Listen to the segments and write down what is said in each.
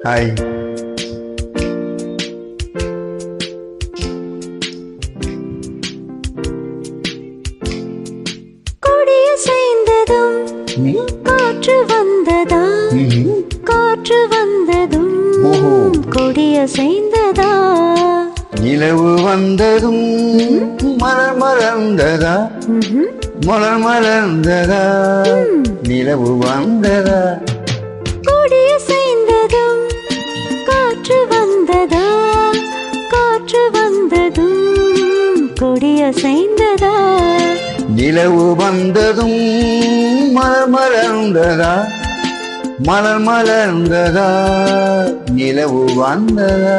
Hi. கொடியசைந்ததும் காற்று வந்ததா, காற்று வந்ததும் கொடியசைந்ததா, நிலவு வந்ததும் மலர் மலர்ந்ததா, மலர் மலர்ந்ததா, நிலவு வந்ததா. கொடியசைந்ததும் காற்று வந்ததா, காற்று வந்ததும் கொடியசைந்ததா, நிலவு வந்ததும் மலர் மலர்ந்ததா, மலர் மலர்ந்ததா, நிலவு வந்ததா.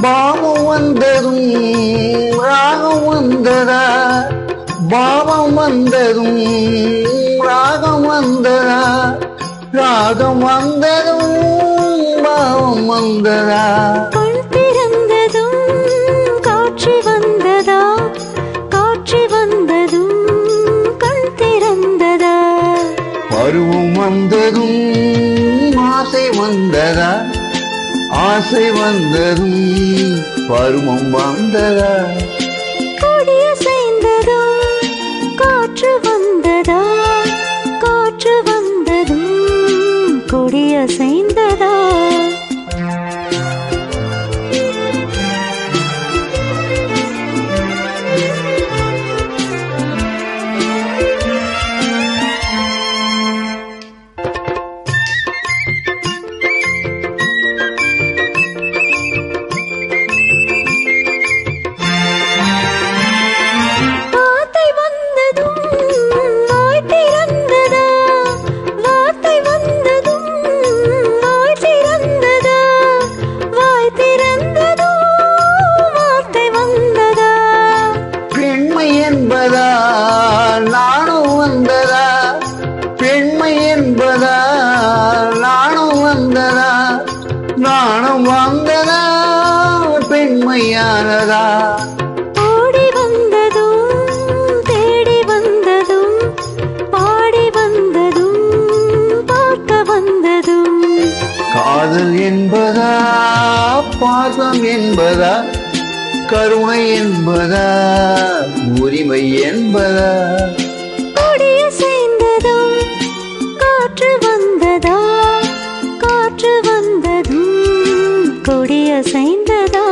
பாவம் வந்ததும் ராகம் வந்ததா, பாவம் வந்ததும் ராகம் வந்ததா, ராகம் வந்ததும் பாவம் வந்ததா. கண் திறந்ததும் காட்சி வந்ததா, காட்சி வந்ததும் கண் திறந்ததா, பருவம் வந்ததும் ஆசை வந்ததா, ஆசை வந்ததும் பருவம் வந்ததா. கொடியசைந்ததும் காற்று வந்ததா, காற்று வந்ததும் கொடியசைந்ததா. நானும் வந்ததா, பெண்மை என்பதா நானும் வந்ததா, நானும் வந்ததா பெண்மையானதா. ஓடி வந்ததும் தேடி வந்ததும் பாடி வந்ததும் பார்க்க வந்ததும், காதல் என்பதா பாசம் என்பதா, கருணை என்பதா உரிமை என்பதா. கொடியசைந்ததும் காற்று வந்ததா, காற்று வந்ததும் கொடியசைந்ததா.